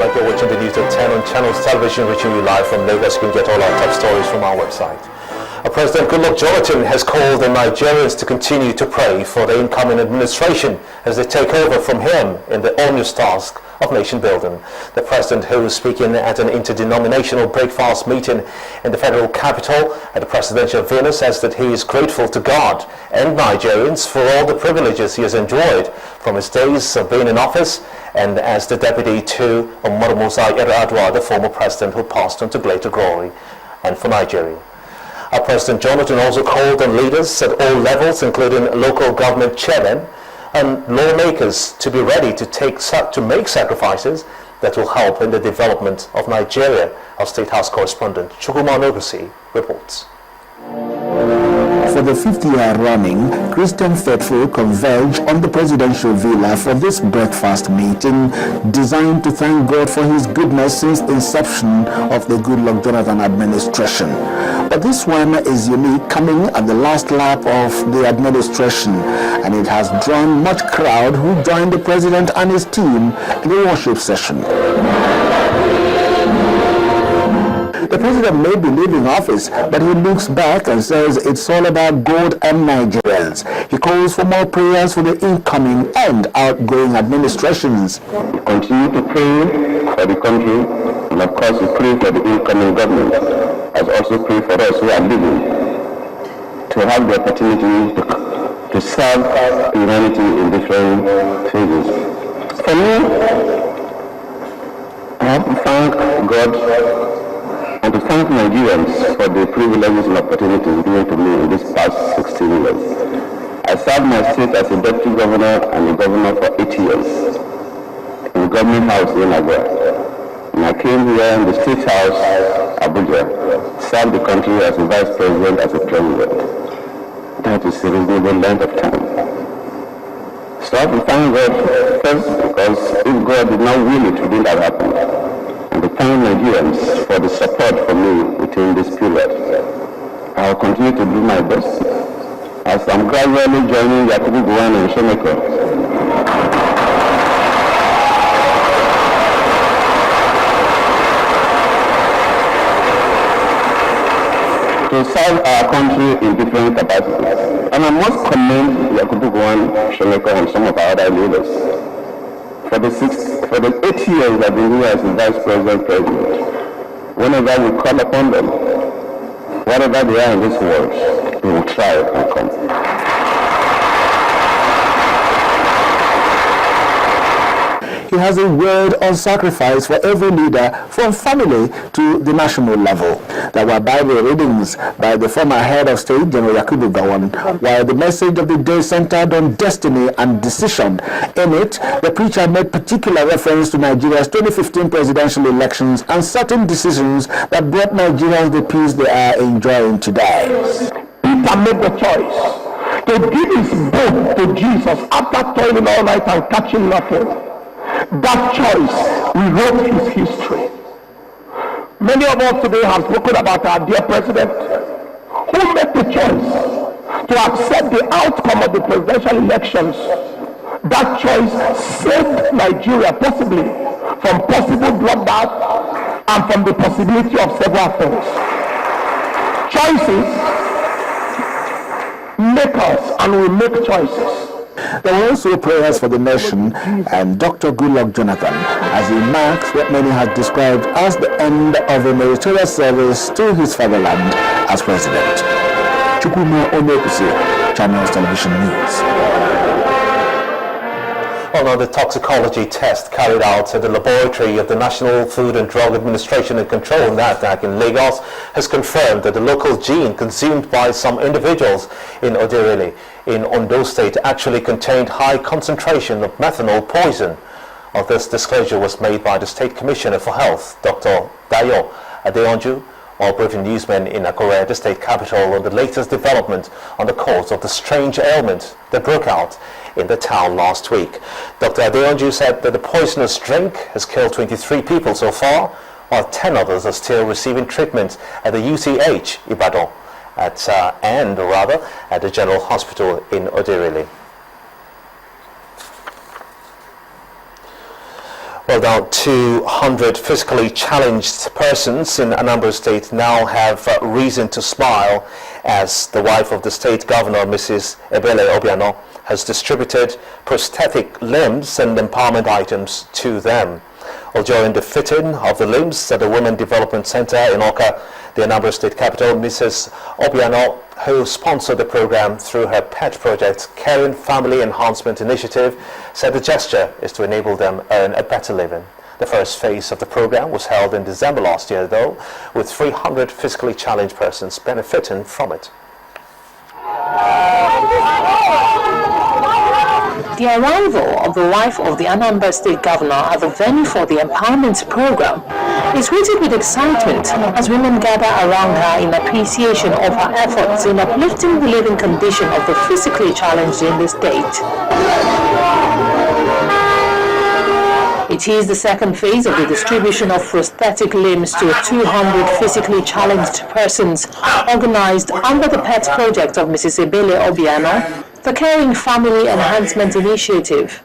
like you're watching the news at 10 on Channels Television, reaching you live from Lagos. You can get all our top stories from our website. President Goodluck Jonathan has called on Nigerians to continue to pray for the incoming administration as they take over from him in the onerous task of nation building. The president, who was speaking at an interdenominational breakfast meeting in the federal capital at the presidential villa, says that he is grateful to God and Nigerians for all the privileges he has enjoyed from his days of being in office and as the deputy to Umaru Musa Yar'Adua, the former president who passed on to greater glory, and for Nigeria. President Jonathan also called on leaders at all levels, including local government chairmen and lawmakers, to be ready to make sacrifices that will help in the development of Nigeria. Our State House correspondent Chukwuma Nogusi reports. For the 5th year running, Christian faithful converged on the presidential villa for this breakfast meeting designed to thank God for his goodness since the inception of the Goodluck Jonathan administration. But this one is unique, coming at the last lap of the administration, and it has drawn much crowd who joined the president and his team in the worship session. The president may be leaving office, but he looks back and says it's all about God and Nigerians. He calls for more prayers for the incoming and outgoing administrations. We continue to pray for the country, and of course we pray for the incoming government, as also pray for us who are living, to have the opportunity to serve humanity in different phases. For me, I have to thank God and to thank Nigerians for the privileges and opportunities given to me in this past 16 years. I served my state as a deputy governor and a governor for 8 years in the government house in Abuja. And I came here in the state house, Abuja, served the country as a vice president, as a president. That is a reasonable length of time. So I have to thank God first, because if God did not will it, wouldn't have happened. And to thank Nigerians for the support for me within this period. I will continue to do my best as I'm gradually joining Yakubu Gowon and Shemeko to serve our country in different capacities. And I must commend Yakubu Gowon, Shemeko, and some of our other leaders. For the 8 years I've been here as the vice president, whenever we call upon them, whatever they are in this world, they will try and come. He has a word on sacrifice for every leader, from family to the national level. There were Bible readings by the former head of state, General Yakubu Gowon, while the message of the day centered on destiny and decision. In it, the preacher made particular reference to Nigeria's 2015 presidential elections and certain decisions that brought Nigerians the peace they are enjoying today. Peter made the choice to give his boat to Jesus after toiling all night and catching nothing. That choice rewrote his history. Many of us today have spoken about our dear president, who made the choice to accept the outcome of the presidential elections. That choice saved Nigeria possibly from possible bloodbath and from the possibility of several things. Choices make us, and we make choices. There were also prayers for the nation and Dr. Goodluck Jonathan as he marks what many have described as the end of a meritorious service to his fatherland as president. Chukwuma Nogusi, Channels Television News. Well, now, the toxicology test carried out at the laboratory of the National Food and Drug Administration and Control, NAFDAC, in Lagos has confirmed that the local gene consumed by some individuals in Oderele in Ondo State actually contained high concentration of methanol poison. This disclosure was made by the State Commissioner for Health, Dr. Dayo Adeonju, while briefing newsmen in Akure, the state capital, on the latest development on the cause of the strange ailment that broke out in the town last week. Dr. Adeonju said that the poisonous drink has killed 23 people so far, while 10 others are still receiving treatment at the UCH Ibadan at the General Hospital in Oderele. Well, now 200 physically challenged persons in Anambra State now have reason to smile as the wife of the state governor, Mrs. Ebele Obiano, has distributed prosthetic limbs and empowerment items to them. Well, during the fitting of the limbs at the Women Development Center in Awka, the Anambra State capital, Mrs. Obiano, who sponsored the program through her pet project, Caring Family Enhancement Initiative, said the gesture is to enable them earn a better living. The first phase of the program was held in December last year, though, with 300 physically challenged persons benefiting from it. The arrival of the wife of the Anambra State Governor at the venue for the empowerment program is greeted with excitement as women gather around her in appreciation of her efforts in uplifting the living condition of the physically challenged in the state. It is the second phase of the distribution of prosthetic limbs to 200 physically challenged persons organized under the pet project of Mrs. Ebele Obiano, the Caring Family Enhancement Initiative.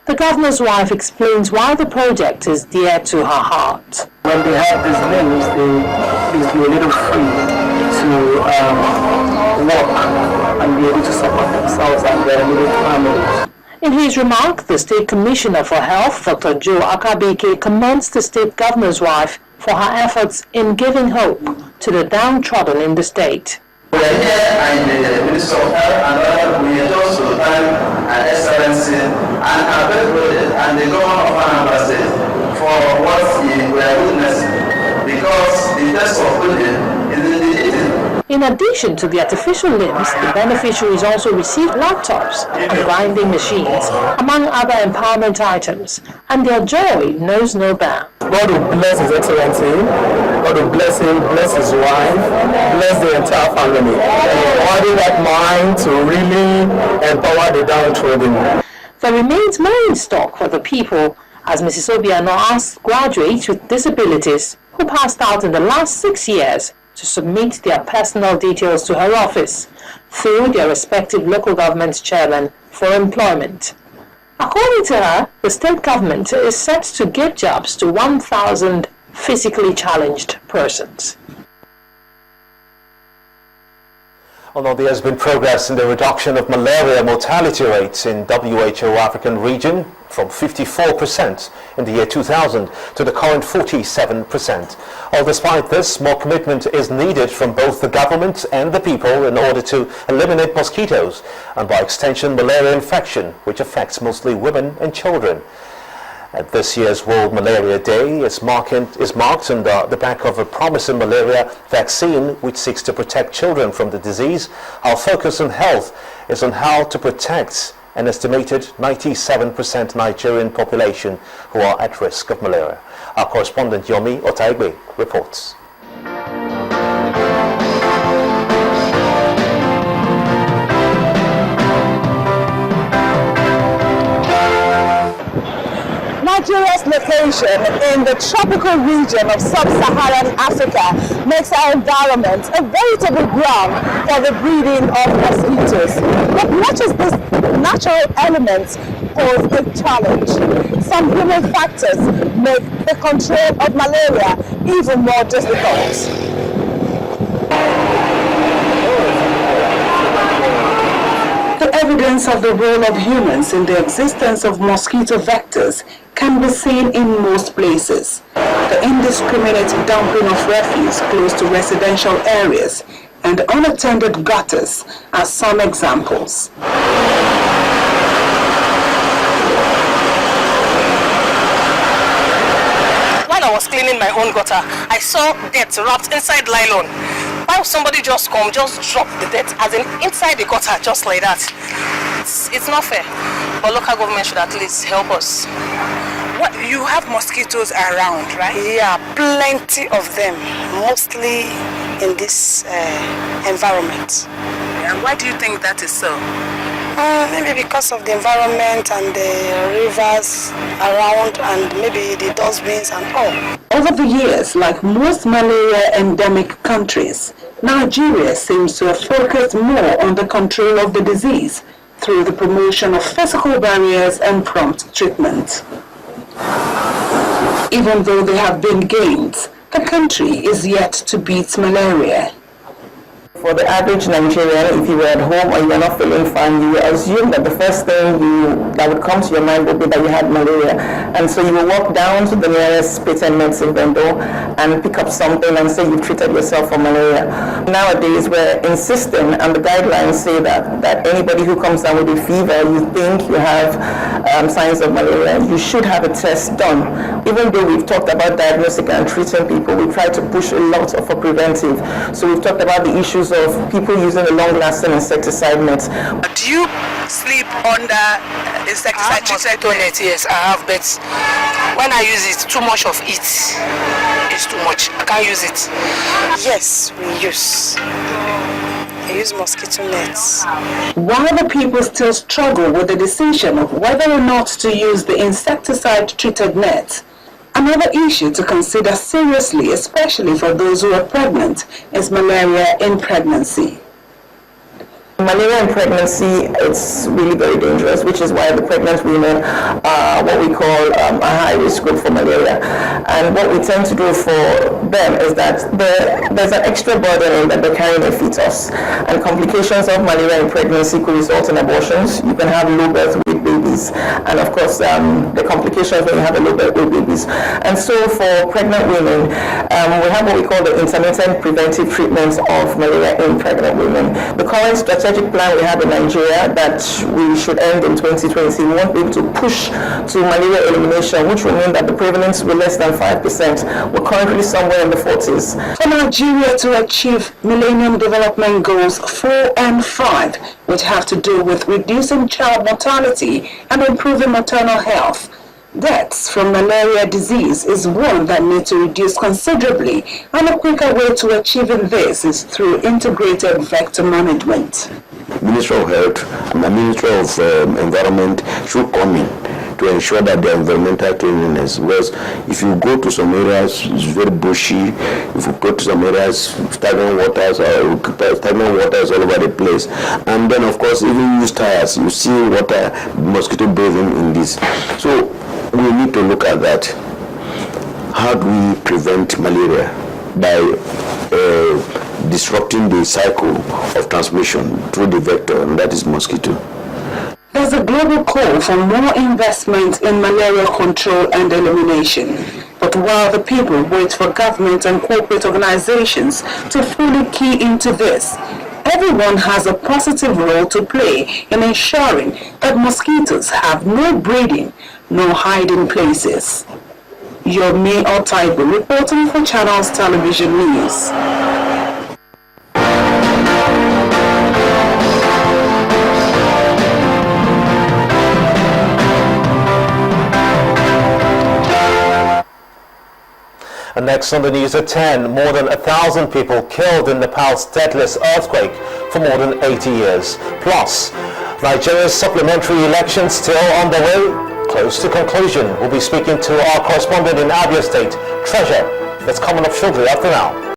The governor's wife explains why the project is dear to her heart. When they have these limbs, they be a little free to walk and be able to support themselves and their little families. In his remark, the State Commissioner for Health, Dr. Joe Akabeke, commends the state governor's wife for her efforts in giving hope to the downtrodden in the state. We are here and the Minister of Health and other we endorse to the time and excellency and our best project and the governor of Anambra State for what we are witnessing, because the test of building is in the eating. In addition to the artificial limbs, the beneficiaries also received laptops and grinding machines, among other empowerment items, and their joy knows no bounds. God will bless His Excellency, God will bless him, bless his wife, bless the entire family. Having that mind to really empower the downtrodden. There remains more in stock for the people, as Mrs. Obiano asked graduates with disabilities who passed out in the last 6 years to submit their personal details to her office through their respective local government chairman for employment. According to her, the state government is set to give jobs to 1,000 physically challenged persons. Although there has been progress in the reduction of malaria mortality rates in WHO African region from 54% in the year 2000 to the current 47%. All despite this, more commitment is needed from both the government and the people in order to eliminate mosquitoes and by extension malaria infection, which affects mostly women and children. At this year's World Malaria Day is marked on the back of a promising malaria vaccine which seeks to protect children from the disease. Our focus on health is on how to protect an estimated 97% Nigerian population who are at risk of malaria. Our correspondent Yomi Otaigbe reports. Nigeria's location in the tropical region of sub-Saharan Africa makes our environment a veritable ground for the breeding of mosquitoes. But not just this natural elements pose a challenge. Some human factors make the control of malaria even more difficult. The evidence of the role of humans in the existence of mosquito vectors can be seen in most places. The indiscriminate dumping of refuse close to residential areas and unattended gutters are some examples. When I was cleaning my own gutter, I saw dirt wrapped inside nylon. Why would somebody just drop the dirt as in inside the gutter just like that? It's not fair. But local government should at least help us. What, you have mosquitoes around, right? Yeah, plenty of them, mostly in this environment. And why do you think that is so? Maybe because of the environment and the rivers around and maybe the dustbins and all. Over the years, like most malaria endemic countries, Nigeria seems to have focused more on the control of the disease through the promotion of physical barriers and prompt treatment. Even though there have been gains, the country is yet to beat malaria. For the average Nigerian, if you were at home or you were not feeling fine, you would assume that the first thing that would come to your mind would be that you had malaria. And so you will walk down to the nearest patent medicine vendor and pick up something and say you've treated yourself for malaria. Nowadays, we're insisting, and the guidelines say that anybody who comes down with a fever, you think you have signs of malaria, you should have a test done. Even though we've talked about diagnosing and treating people, we try to push a lot for preventive. So we've talked about the issues of people using a long-lasting insecticide net. Do you sleep under insecticide treated net? Yes, I have, but when I use it, too much of it. It's too much. I can't use it. Yes, we use. I use mosquito nets. While the people still struggle with the decision of whether or not to use the insecticide-treated net, another issue to consider seriously, especially for those who are pregnant, is malaria in pregnancy. Malaria in pregnancy, it's really very dangerous, which is why the pregnant women are what we call a high-risk group for malaria. And what we tend to do for them is that there's an extra burden that they're carrying a fetus. And complications of malaria in pregnancy could result in abortions. You can have low birth weight babies. And of course, the complications when you have a low birth weight babies. And so for pregnant women, we have what we call the intermittent preventive treatments of malaria in pregnant women. The current strategic plan we have in Nigeria that we should end in 2020, we won't be able to push to malaria elimination, which will mean that the prevalence will be less than 5%. We're currently somewhere in the 40s. For Nigeria to achieve Millennium Development Goals 4 and 5, which have to do with reducing child mortality and improving maternal health, deaths from malaria disease is one that needs to reduce considerably, and a quicker way to achieving this is through integrated vector management. Ministry of Health and the Ministry of Environment should come in to ensure that the environmental cleanliness, because if you go to some areas, it's very bushy. If you go to some areas, stagnant waters all over the place. And then, of course, even use tires, you see water, mosquito breathing in this. So we need to look at that. How do we prevent malaria? By disrupting the cycle of transmission through the vector, and that is mosquito. There's a global call for more investment in malaria control and elimination. But while the people wait for government and corporate organizations to fully key into this, everyone has a positive role to play in ensuring that mosquitoes have no breeding, no hiding places. Yomi Otaibu reporting for Channels Television News. And next on the news at 10, more than 1,000 people killed in Nepal's deathless earthquake for more than 80 years. Plus, Nigeria's supplementary elections still on the way, close to conclusion. We'll be speaking to our correspondent in Abia State, Treasure. That's coming up shortly after now.